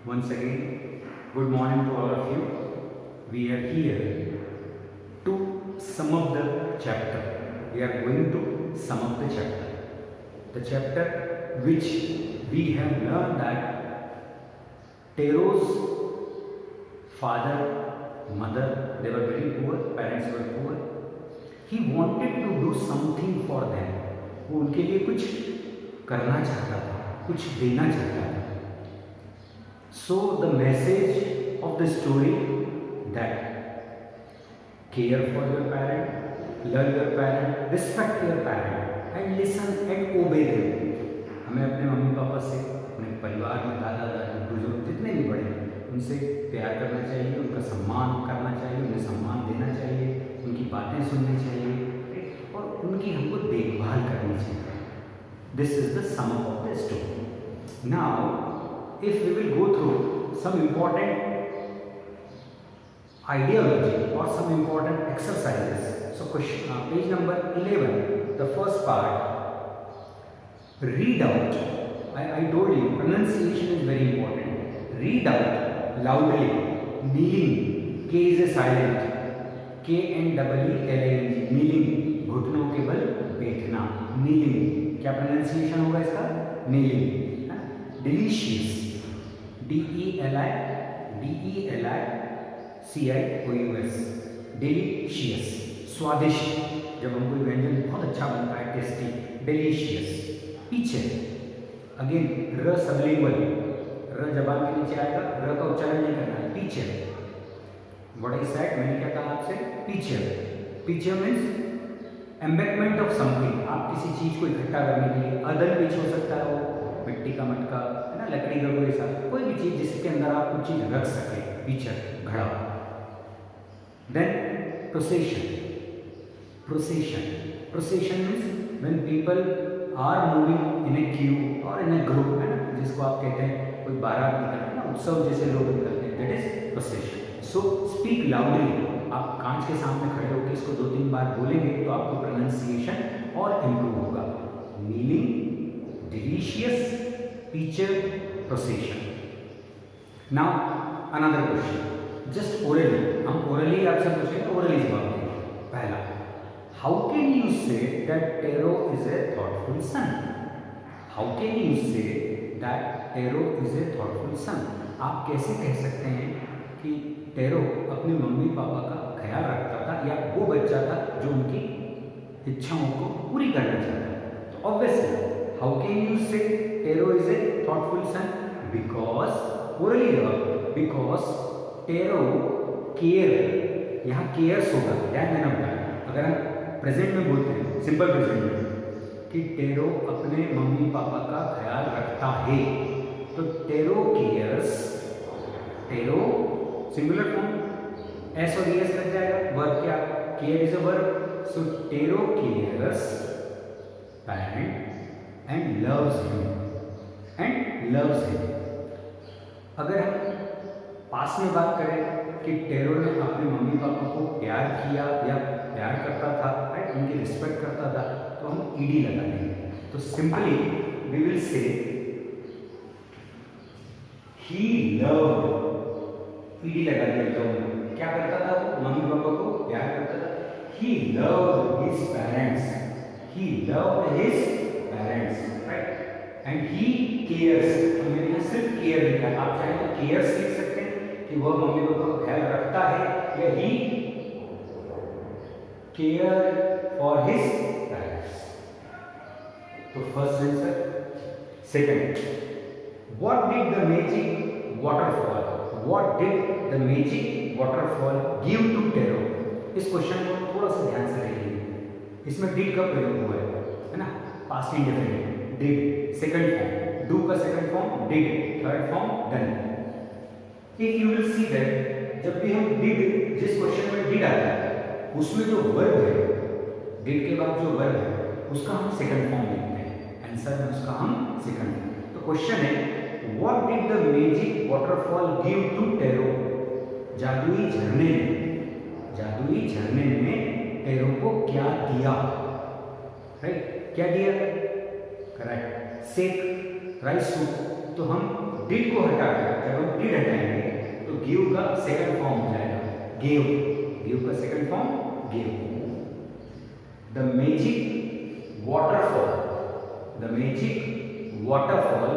Once again, good morning to all of you. We are here to sum up the chapter. We are going to sum up the chapter. The chapter which we have learned that Tero's father, mother, they were very poor, parents were poor. He wanted to do something for them. वो उनके लिए कुछ करना चाहता था, कुछ देना चाहता था. So the message of the story that care for your parent, love your parent, respect your parent and listen and obey them. हमें अपने मम्मी पापा से, अपने परिवार में दादा दादी बुजुर्ग जितने भी बड़े हैं उनसे प्यार करना चाहिए, उनका सम्मान करना चाहिए, उन्हें सम्मान देना चाहिए, उनकी बातें सुननी चाहिए और उनकी हमको देखभाल करनी चाहिए. This is the sum up of the story. Now if we will go through some important ideology or some important exercises. So page number 11, the first part, read out. I told you pronunciation is very important. Read out loudly. Kneeling, K is a silent, KNEELING, kneeling, घुटनों के बल बैठना, kneeling. क्या pronunciation होगा इसका? kneeling. Delicious, DELICIOUS, delicious, स्वादिष्ट. जब हम कोई व्यंजन बहुत अच्छा बनता है, टेस्टी, delicious. पीछे अगेन र सबलिंगुअल, र जबान के नीचे आएगा, र का उच्चारण नहीं करना है. पीछे व्हाट आई सेड, मैंने क्या कहा आपसे? पीछे. पीछे मीन्स एम्बैकमेंट ऑफ समथिंग. आप किसी चीज को इकट्ठा करने के लिए, अदल पीछे हो सकता है, वो मिट्टी का मटका है ना, लकड़ी का कोई सा कोई भी चीज जिसके अंदर आप कुछ चीज रख सके. पीछे घड़ा. Then procession. Procession means when people are moving in a queue और इन ए ग्रुप, है ना, जिसको आप कहते हैं कोई बारात निकलना है ना, उत्सव जैसे लोग निकलते हैं, that is procession. So speak loudly. आप कांच के सामने खड़े होकर इसको 2-3 बार बोलेंगे तो आपको प्रोनाउंसिएशन और इम्प्रूव होगा. Meaning, delicious, picture, procession. Now another question, just orally. हम orally आपसे पूछेंगे, orally जवाब देंगे. पहला, how can you say that Tero is a thoughtful son? How can you say that Tero is a thoughtful son? आप कैसे कह सकते हैं कि टेरो अपने मम्मी पापा का ख्याल रखता था या वो बच्चा था जो उनकी इच्छाओं को पूरी करना चाहता था? तो obviously how can you say Tero is a thoughtful son? Because orally जवाब, because Tero care, यहाँ cares होगा, ध्यान देना होगा. अगर हम प्रेजेंट में बोलते हैं, सिंपल प्रेजेंट में, कि टेरो अपने मम्मी पापा का ख्याल रखता है, तो tarot cares, tarot singular form, S और एस लग जाएगा. वर्ब क्या? Care is a verb. So tarot cares parent and loves him. अगर हम पास में बात करें कि टेरो ने अपने मम्मी पापा को प्यार किया या प्यार करता था, राइट, उनकी रिस्पेक्ट करता था, तो हम ईडी लगा देंगे. तो simply we will say he loved, ED लगा दिया. तो क्या करता था वो? मम्मी पापा को प्यार करता था. He loved his parents, he loved his parents, right? And he cares. तो मैंने यहाँ सिर्फ केयर लिखा. आप चाहें तो केयर्स लिख सकते हैं कि वह मम्मी पापा का ख्याल रखता है, या he care for his parents. तो first answer. Second, what did the magic waterfall give to Tero? इस क्वेश्चन को थोड़ा सा ध्यान से देखिए. इसमें did का प्रयोग हुआ है ना, past indefinite, did, second form, do का second form did, third form done. If you will see that जब भी हम डिड, जिस क्वेश्चन में डिड आता है उसमें जो वर्ब है, डिड के बाद जो वर्ब है उसका हम सेकंड फॉर्म लिखते हैं, आंसर में उसका हम सेकंड फॉर्म. तो क्वेश्चन है, what did the magic waterfall give to Tero? जादुई झरने ने टेरो को क्या दिया? राइट, क्या दिया? करेक्ट, सेक, राइस सूप. तो हम डिड को हटा कर जब हम did हटाएंगे तो give का सेकंड फॉर्म हो जाएगा gave, give का second form gave. The magic waterfall, the magic waterfall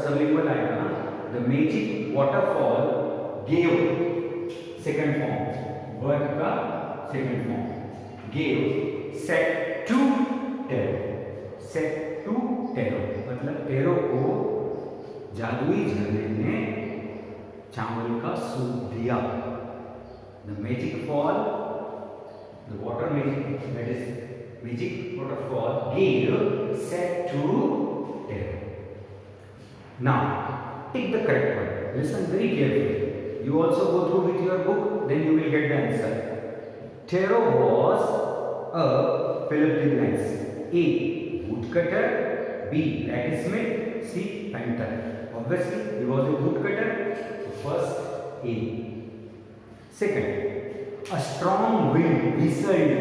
सबलिंगुअल आएगा ना. The magic waterfall gave second form, verb का second form gave said to Tero, said to Tero मतलब टेरो को जादुई झरने ने चावल का सूप दिया. The magic fall, the water magic, that is magic waterfall gave said to Tero. Now take the correct one. Listen very carefully. You also go through with your book, then you will get the answer. Tero was a fill up the blanks. A. Woodcutter. B. Blacksmith. C. Painter. Obviously, he was a woodcutter. First A. Second, a strong wind whistled.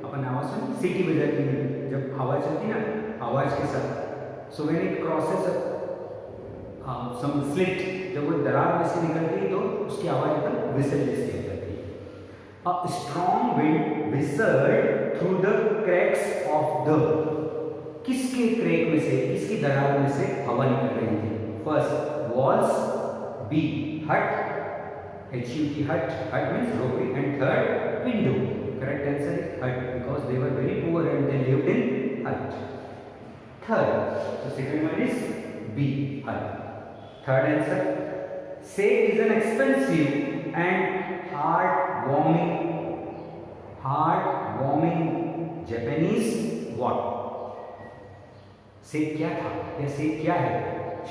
अपन आवाज सुन, सीटी बजाती है जब आवाज चलती है ना, आवाज के साथ. So when it crosses some slit, जब वो दरार में से निकलती है तो उसकी आवाज एकदम whistle जैसी हो जाती है. A strong wind whistled through the cracks of the. किसके क्रैक में से, किसकी दरार में से हवा निकल रही थी? फर्स्ट वॉल्स, बी हट, HUT hut, hut means rookery, and third window. Correct answer is hut because they were very poor and they lived in hut. Third, the second one is B hut. Third answer, say is an expensive and heartwarming Japanese what? सेक क्या था या सेक क्या है?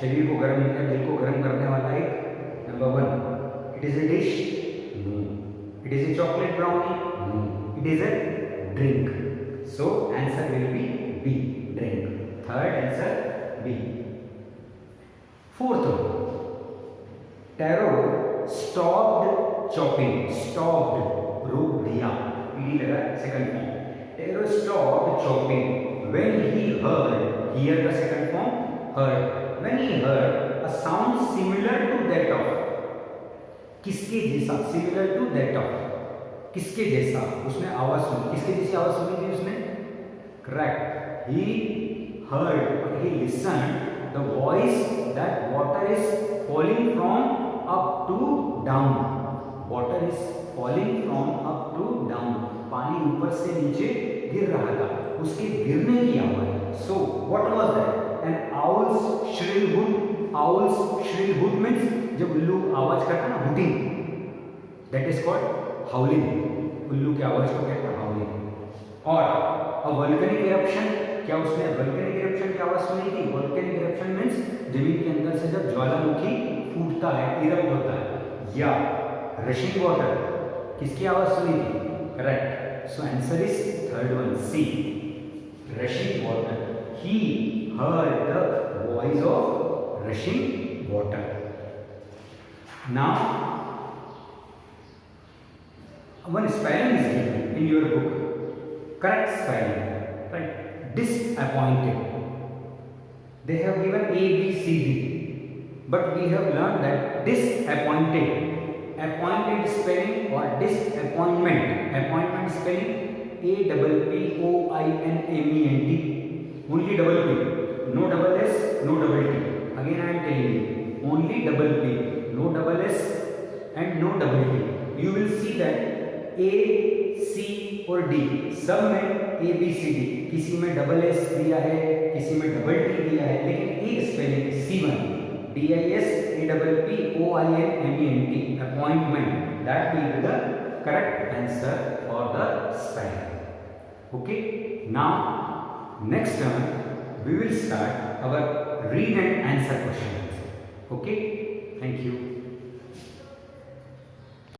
शरीर को गर्म या दिल को गर्म करने वाला एक. Number one, it is a dish. No. It is a chocolate brownie. No. It is a drink. So answer will be B, drink. Third answer B. Fourth one, Taro stopped chopping. Stopped, रोक दिया, PD लगा second form. Taro stopped chopping when he heard. Here the second form heard. When he heard a sound similar to that of. किसके जैसा? Similar to that of. किसके जैसा? उसने आवाज सुनी. किसके जैसी आवाज सुनी थी उसने? Correct. He heard, he listened the voice that water is falling from up to down. Water is falling from up to down. पानी ऊपर से नीचे गिर रहा था. उसके गिरने की आवाज. So what was that? An owl's shrill hoot. Owl's shrill hoot means जब उल्लू आवाज करता है ना, hooting. That is called howling. उल्लू की आवाज को कहते हैं howling. और a volcanic eruption. क्या उसने volcanic eruption की आवाज सुनी थी? Volcanic eruption means जमीन के अंदर से जब ज्वालामुखी फूटता है, erupt होता है. या rushing water. किसकी आवाज सुनी थी? Correct. So answer is third one, C. Rushing water. He heard the voice of rushing water. Now, one spelling is given in your book. Correct spelling, right? Disappointed. They have given A, B, C, D, but we have learned that disappointed. Appointed spelling or disappointment. Appointment spelling APPOINMENT. Only double P, no double S, no double T. Again I am telling you, only double P, no double S and no double T. You will see that A, C और D सब में A, B, C, D. किसी में double S दिया है, किसी में double T दिया है, लेकिन एक spelling C1, DISAPPOINMENT, appointment. That will be the correct answer for the spelling. Okay. Now next term we will start our read and answer questions. Okay. Thank you.